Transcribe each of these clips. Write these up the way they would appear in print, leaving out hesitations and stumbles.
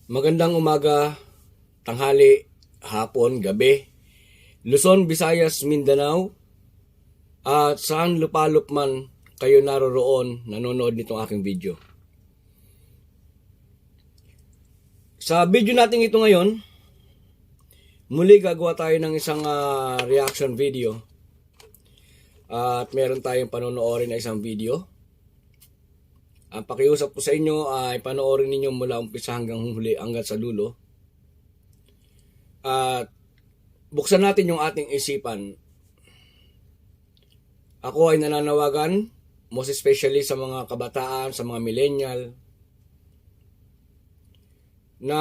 Magandang umaga, tanghali, hapon, gabi, Luzon, Visayas, Mindanao, at saan lupalop man kayo naroroon nanonood nitong aking video. Sa video natin ito ngayon, muli gagawa tayo ng isang reaction video. At meron tayong panonoorin na isang video. Ang pakiusap ko sa inyo ay panoorin ninyo mula umpisa hanggang huli, hanggang sa dulo. At buksan natin yung ating isipan. Ako ay nananawagan, most especially sa mga kabataan, sa mga millennial, na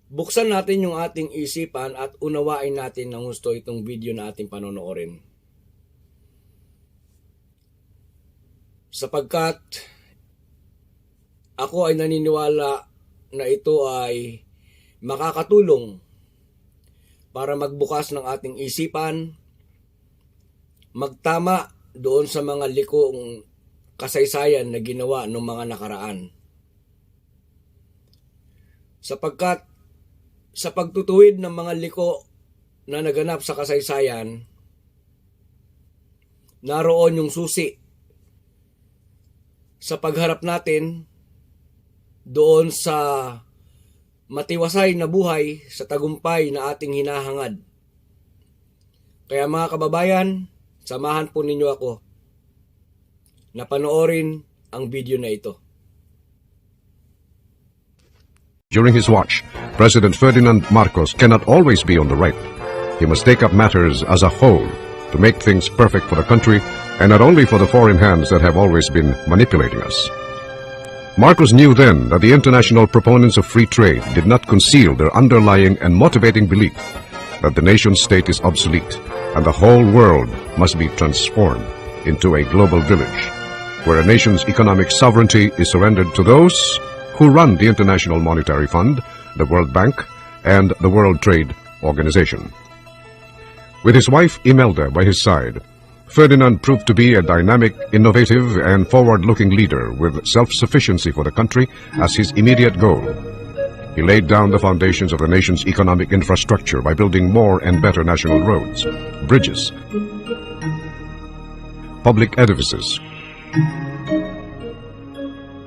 buksan natin yung ating isipan at unawain natin ng gusto itong video na ating panonoorin. Sapagkat ako ay naniniwala na ito ay makakatulong para magbukas ng ating isipan, magtama doon sa mga likong kasaysayan na ginawa ng mga nakaraan. Sapagkat sa pagtutuwid ng mga liko na naganap sa kasaysayan, naroon yung susi sa pagharap natin doon sa matiwasay na buhay sa tagumpay na ating hinahangad. Kaya mga kababayan, samahan po ninyo ako na panoorin ang video na ito. During his watch, President Ferdinand Marcos cannot always be on the right. He must take up matters as a whole to make things perfect for the country and not only for the foreign hands that have always been manipulating us. Marcos knew then that the international proponents of free trade did not conceal their underlying and motivating belief that the nation-state is obsolete and the whole world must be transformed into a global village, where a nation's economic sovereignty is surrendered to those who run the International Monetary Fund, the World Bank, and the World Trade Organization. With his wife IMELDA by his side, Ferdinand proved to be a dynamic, innovative, and forward-looking leader with self-sufficiency for the country as his immediate goal. He laid down the foundations of the nation's economic infrastructure by building more and better national roads, bridges, public edifices,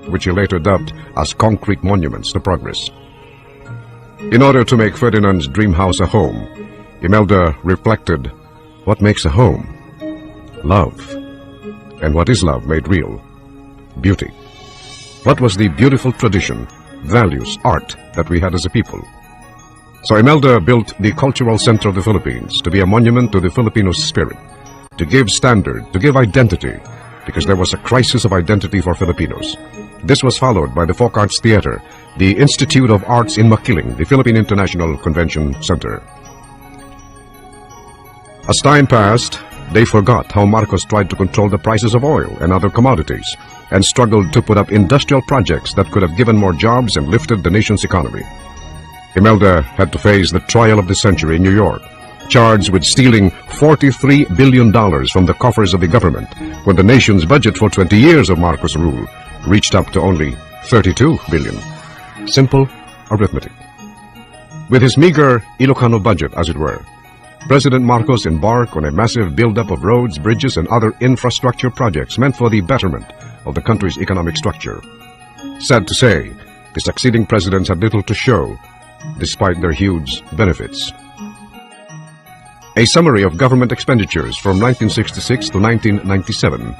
which he later dubbed as concrete monuments to progress. In order to make Ferdinand's dream house a home, Imelda reflected, what makes a home? Love. And what is love made real? Beauty. What was the beautiful tradition, values, art that we had as a people? So Imelda built the Cultural Center of the Philippines to be a monument to the Filipino spirit, to give standard, to give identity, because there was a crisis of identity for Filipinos. This was followed by the Folk Arts Theater, the Institute of Arts in Makiling, the Philippine International Convention Center. As time passed, they forgot how Marcos tried to control the prices of oil and other commodities and struggled to put up industrial projects that could have given more jobs and lifted the nation's economy. Imelda had to face the trial of the century in New York, charged with stealing $43 billion from the coffers of the government when the nation's budget for 20 years of Marcos' rule reached up to only $32 billion. Simple arithmetic. With his meager Ilocano budget, as it were, President Marcos embarked on a massive buildup of roads, bridges, and other infrastructure projects meant for the betterment of the country's economic structure. Sad to say, the succeeding presidents had little to show, despite their huge benefits. A summary of government expenditures from 1966 to 1997.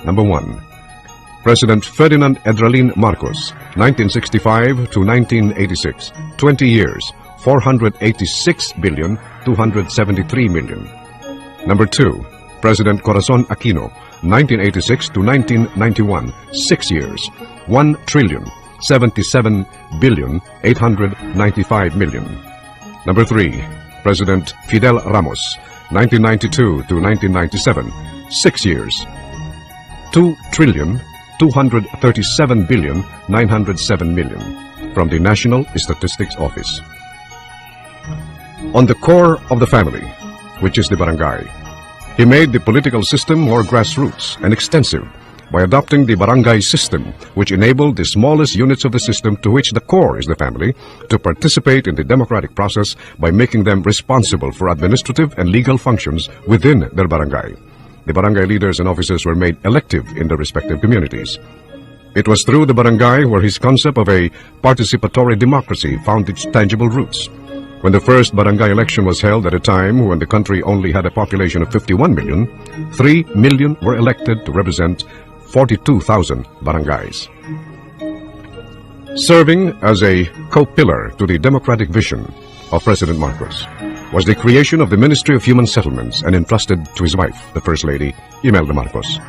Number 1. President Ferdinand Edralin Marcos, 1965 to 1986, 20 years, 486,273 million. Number 2, President Corazon Aquino, 1986 to 1991, 6 years, 1,077,895 million. Number 3, President Fidel Ramos, 1992 to 1997, 6 years, 2,237,907 million from the National Statistics Office. On the core of the family, which is the barangay, he made the political system more grassroots and extensive by adopting the barangay system, which enabled the smallest units of the system, to which the core is the family, to participate in the democratic process by making them responsible for administrative and legal functions within their barangay. The barangay leaders and officers were made elective in their respective communities. It was through the barangay where his concept of a participatory democracy found its tangible roots. When the first barangay election was held at a time when the country only had a population of 51 million, 3 million were elected to represent 42,000 barangays. Serving as a co-pillar to the democratic vision of President Marcos was the creation of the Ministry of Human Settlements and entrusted to his wife, the First Lady, IMELDA Marcos.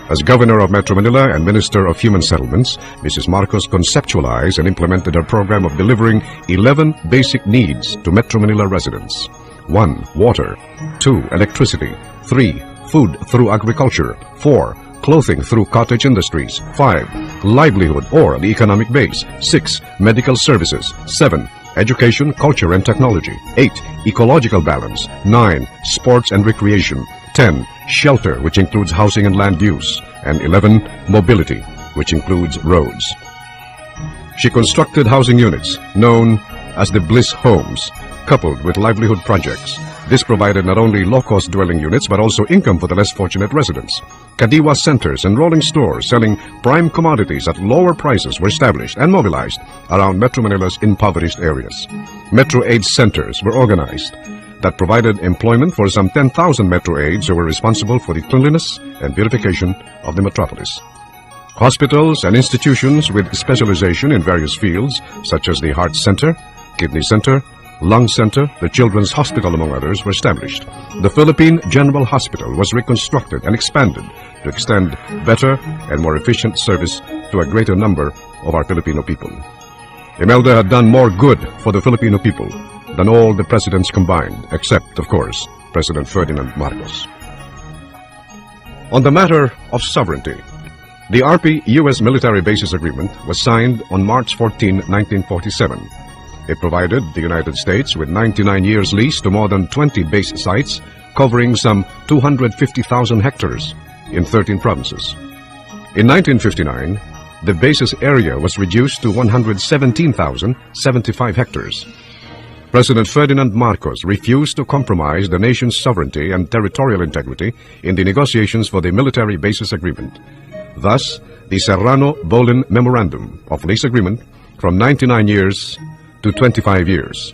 As Governor of Metro Manila and Minister of Human Settlements, Mrs. Marcos conceptualized and implemented her program of delivering 11 basic needs to Metro Manila residents. 1. Water. 2. Electricity. 3. Food through agriculture. 4. Clothing through cottage industries. 5. Livelihood or the economic base. 6. Medical services. 7. Education, culture, and technology. 8. Ecological balance. 9. Sports and recreation. 10. Shelter, which includes housing and land use. And 11. Mobility, which includes roads. She constructed housing units, known as the Bliss Homes, coupled with livelihood projects. This provided not only low-cost dwelling units, but also income for the less fortunate residents. Kadiwa centers and rolling stores selling prime commodities at lower prices were established and mobilized around Metro Manila's impoverished areas. Metro Aid centers were organized that provided employment for some 10,000 Metro Aids who were responsible for the cleanliness and beautification of the metropolis. Hospitals and institutions with specialization in various fields, such as the Heart Center, Kidney Center, Lung Center, the Children's Hospital, among others, were established. The Philippine General Hospital was reconstructed and expanded to extend better and more efficient service to a greater number of our Filipino people. IMELDA had done more good for the Filipino people than all the presidents combined, except, of course, President Ferdinand Marcos. On the matter of sovereignty, the RP-US Military Bases Agreement was signed on March 14, 1947. It provided the United States with 99 years lease to more than 20 base sites, covering some 250,000 hectares in 13 provinces. In 1959, the base's area was reduced to 117,075 hectares. President Ferdinand Marcos refused to compromise the nation's sovereignty and territorial integrity in the negotiations for the Military Bases Agreement. Thus, the Serrano-Bolin Memorandum of Lease Agreement from 99 years to 25 years.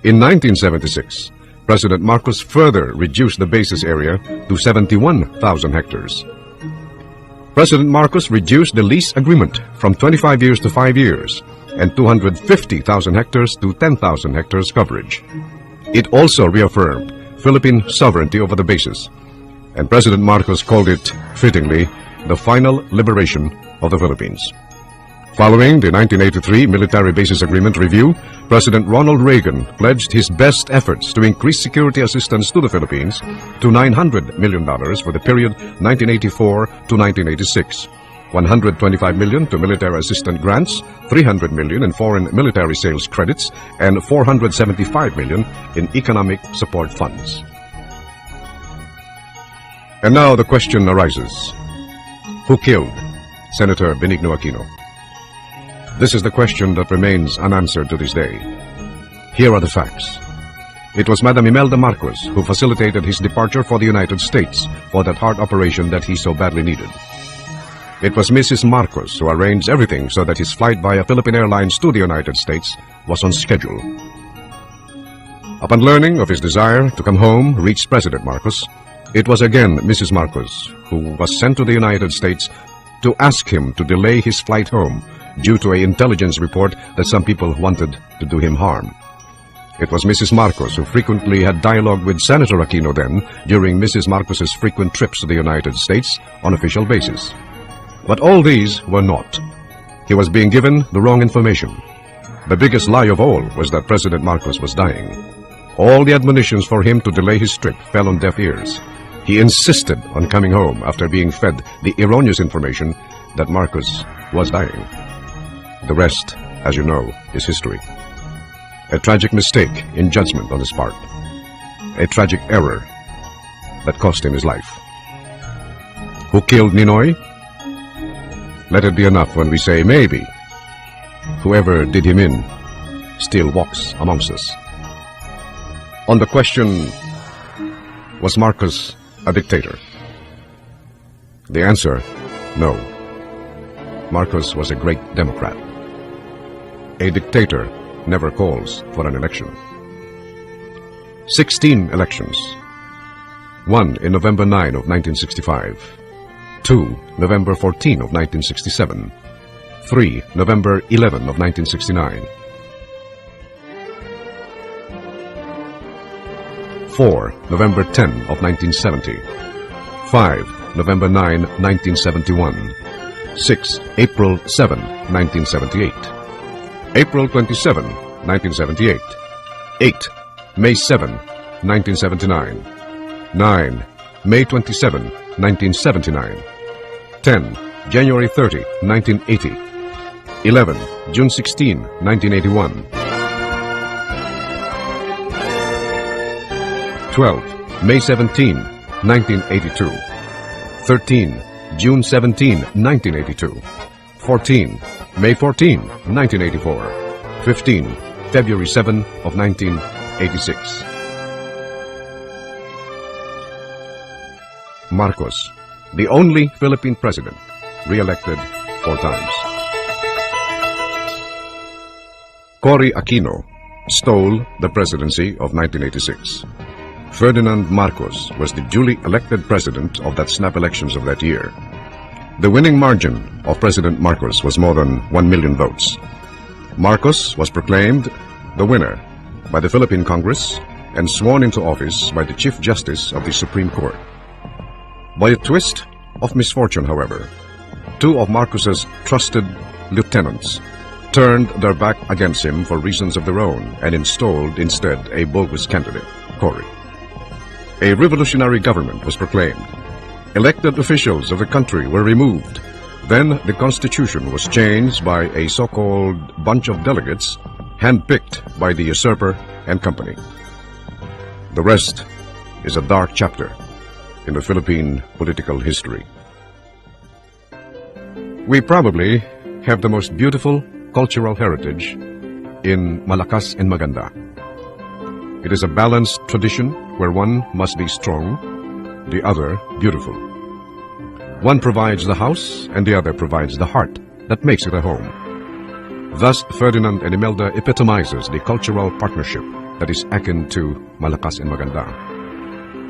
In 1976, President Marcos further reduced the base's area to 71,000 hectares. President Marcos reduced the lease agreement from 25 years to 5 years and 250,000 hectares to 10,000 hectares coverage. It also reaffirmed Philippine sovereignty over the bases, and President Marcos called it, fittingly, the final liberation of the Philippines. Following the 1983 Military Bases Agreement review, President Ronald Reagan pledged his best efforts to increase security assistance to the Philippines to $900 million for the period 1984 to 1986. $125 million to military assistance grants, $300 million in foreign military sales credits, and $475 million in economic support funds. And now the question arises: who killed Senator Benigno Aquino? This is the question that remains unanswered to this day. Here are the facts. It was Madam IMELDA Marcos who facilitated his departure for the United States for that heart operation that he so badly needed. It was Mrs. Marcos who arranged everything so that his flight via Philippine Airlines to the United States was on schedule. Upon learning of his desire to come home, reached President Marcos, it was again Mrs. Marcos who was sent to the United States to ask him to delay his flight home due to an intelligence report that some people wanted to do him harm. It was Mrs. Marcos who frequently had dialogue with Senator Aquino then during Mrs. Marcos's frequent trips to the United States on official basis. But all these were naught. He was being given the wrong information. The biggest lie of all was that President Marcos was dying. All the admonitions for him to delay his trip fell on deaf ears. He insisted on coming home after being fed the erroneous information that Marcos was dying. The rest, as you know, is history. A tragic mistake in judgment on his part. A tragic error that cost him his life. Who killed Ninoy? let it be enough when we say maybe whoever did him in still walks amongst us. On the question, was Marcos a dictator? The answer, no. Marcos was a great Democrat. A dictator never calls for an election. 16 elections. 1 in November 9 of 1965. 2 November 14 of 1967. 3 November 11 of 1969. 4 November 10 of 1970. 5 November 9, 1971. 6 April 7, 1978. April 27, 1978. 8 May 7, 1979. 9 May 27, 1979. 10 January 30, 1980. 11 June 16, 1981. 12 May 17, 1982. 13 June 17, 1982. 14 May 14, 1984. 15 February 7 of 1986. Marcos, the only Philippine president, re-elected 4 times. Cory Aquino stole the presidency of 1986. Ferdinand Marcos was the duly elected president of that snap elections of that year. The winning margin of President Marcos was more than 1 million votes. Marcos was proclaimed the winner by the Philippine Congress and sworn into office by the Chief Justice of the Supreme Court. By a twist of misfortune, however, 2 of Marcos's trusted lieutenants turned their back against him for reasons of their own and installed instead a bogus candidate, Cory. A revolutionary government was proclaimed. Elected officials of the country were removed. Then the Constitution was changed by a so-called bunch of delegates handpicked by the usurper and company. The rest is a dark chapter in the Philippine political history. We probably have the most beautiful cultural heritage in Malakas and Maganda. It is a balanced tradition where one must be strong, the other beautiful. One provides the house and the other provides the heart that makes it a home. Thus, Ferdinand and Imelda epitomizes the cultural partnership that is akin to Malakas and Maganda.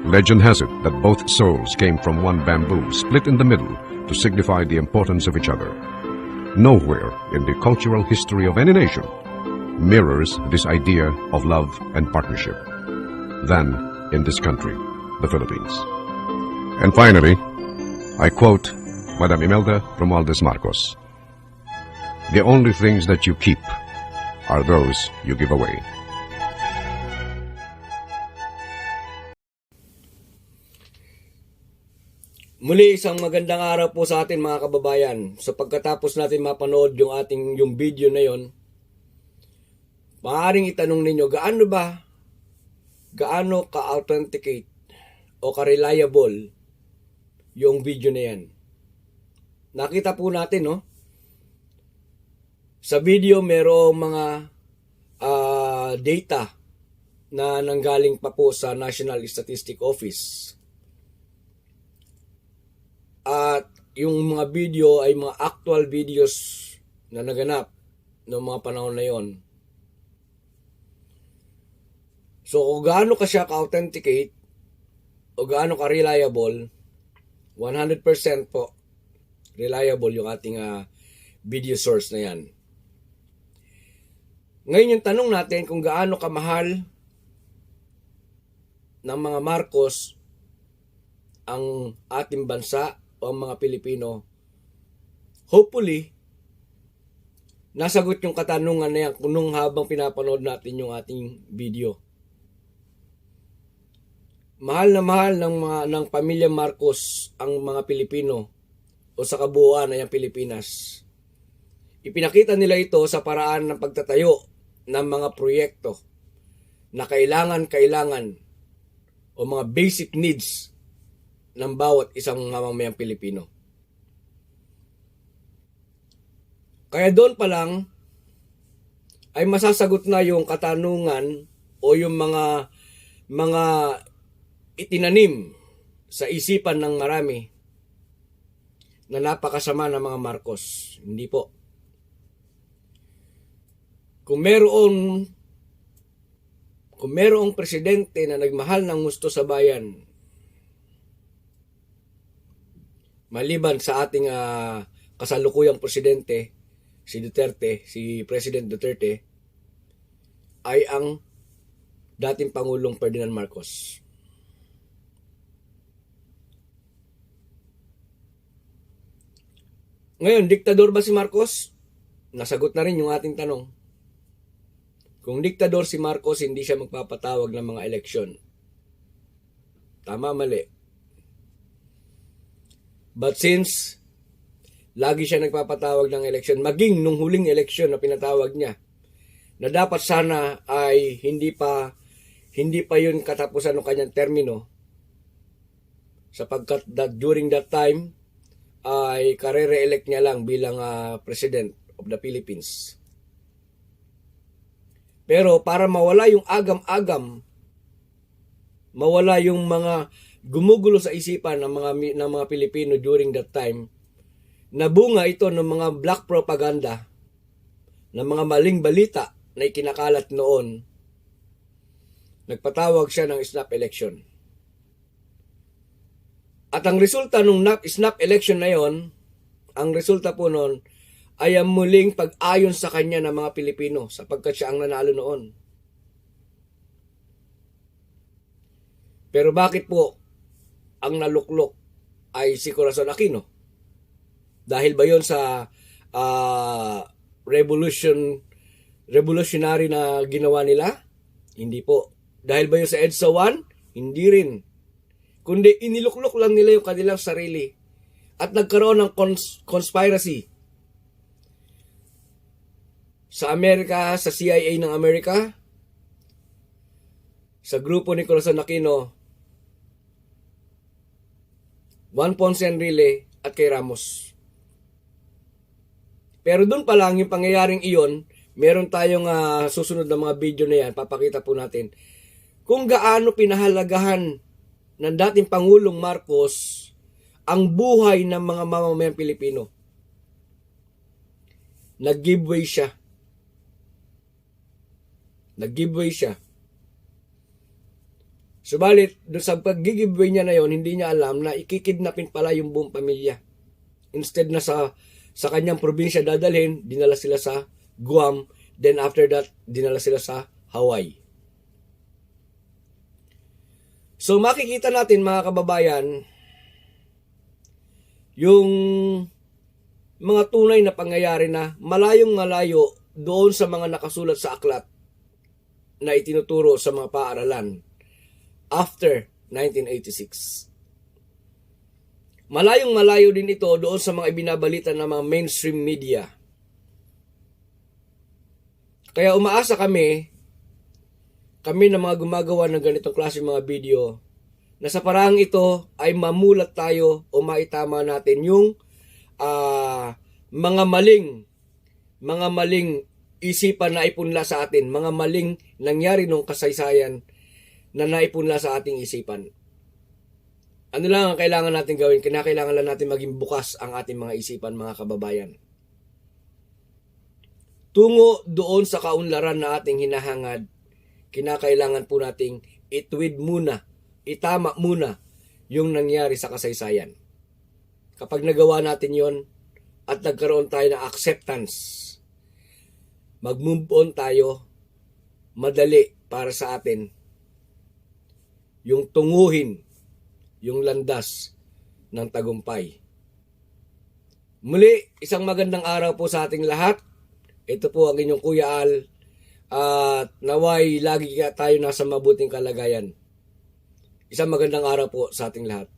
Legend has it that both souls came from one bamboo split in the middle to signify the importance of each other. Nowhere in the cultural history of any nation mirrors this idea of love and partnership than in this country, the Philippines. And finally, I quote Madam Imelda Romualdez Marcos, "The only things that you keep are those you give away." Muli, isang magandang araw po sa atin mga kababayan. So pagkatapos natin mapanood yung video na yon, maaaring itanong ninyo, gaano ka-authenticate o ka-reliable yung video na yan? Nakita po natin, no? Sa video, merong mga data na nanggaling pa po sa National Statistic Office. At yung mga video ay mga actual videos na naganap noong mga panahon na yon. So kung gaano ka siya ka-authenticate o gaano ka reliable, 100% po reliable yung ating video source na yan. Ngayon yung tanong natin kung gaano kamahal ng mga Marcos ang ating bansa o ang mga Pilipino. Hopefully, nasagot yung katanungan na yan kung habang pinapanood natin yung ating video. Mahal ng pamilya Marcos ang mga Pilipino o sa kabuuan ng Pilipinas. Ipinakita nila ito sa paraan ng pagtatayo ng mga proyekto na kailangan o mga basic needs ng bawat isang mamamayang Pilipino. Kaya doon pa lang ay masasagot na yung katanungan o yung mga itinanim sa isipan ng marami na napakasama ng mga Marcos. Hindi po. Kung merong presidente na nagmahal ng gusto sa bayan, maliban sa ating kasalukuyang presidente, si President Duterte, ay ang dating Pangulong Ferdinand Marcos. Ngayon, diktador ba si Marcos? Nasagot na rin yung ating tanong. Kung diktador si Marcos, hindi siya magpapatawag ng mga eleksyon. Tama, mali. But since lagi siya nagpapatawag ng eleksyon, maging nung huling eleksyon na pinatawag niya, na dapat sana ay hindi pa yun katapusan ng kanyang termino, sapagkat during that time ay kare-re-elect niya lang bilang President of the Philippines. Pero para mawala yung agam-agam, mawala yung mga gumugulo sa isipan ng mga Pilipino during that time, nabunga ito ng mga black propaganda, ng mga maling balita na ikinakalat noon. Nagpatawag siya ng snap election. At ang resulta ng snap election na yon, ang resulta po noon ay ang muling pag-ayon sa kanya ng mga Pilipino sapagkat siya ang nanalo noon. Pero bakit po ang naluklok ay si Corazon Aquino? Dahil ba yon sa revolutionary na ginawa nila? Hindi po. Dahil ba yun sa EDSA 1? Hindi rin. Kundi iniluklok lang nila yung kanilang sarili at nagkaroon ng conspiracy sa Amerika, sa CIA ng Amerika, sa grupo ni Corazon Aquino, Juan Ponce Enrile at kay Ramos. Pero doon pa lang yung pangyayaring iyon, meron tayong susunod na mga video na yan, papakita po natin kung gaano pinahalagahan ng dating Pangulong Marcos ang buhay ng mga mamamayang Pilipino. Nag-giveaway siya. Subalit, doon sa pag-giveaway niya na yon, hindi niya alam na ikikidnapin pala yung buong pamilya. Instead na sa kanyang probinsya dadalhin, dinala sila sa Guam, then after that, dinala sila sa Hawaii. So makikita natin mga kababayan, yung mga tunay na pangyayari na malayong-malayo doon sa mga nakasulat sa aklat na itinuturo sa mga paaralan after 1986. Malayong-malayo din ito doon sa mga ibinabalita ng mga mainstream media. Kaya umaasa kami na mga gumagawa ng ganitong klase mga video, na sa paraang ito ay mamulat tayo o maitama natin yung mga maling isipan na ipunla sa atin, mga maling nangyari nung kasaysayan na naipunla sa ating isipan. Ano lang ang kailangan natin gawin? Kinakailangan lang natin maging bukas ang ating mga isipan, mga kababayan. Tungo doon sa kaunlaran na ating hinahangad, kinakailangan po nating ituwid muna, itama muna yung nangyari sa kasaysayan. Kapag nagawa natin yon at nagkaroon tayo ng acceptance, mag-move on tayo, madali para sa atin yung tunguhin yung landas ng tagumpay. Muli, isang magandang araw po sa ating lahat. Ito po ang inyong Kuya Al. At naway lagi tayo nasa mabuting kalagayan. Isang magandang araw po sa ating lahat.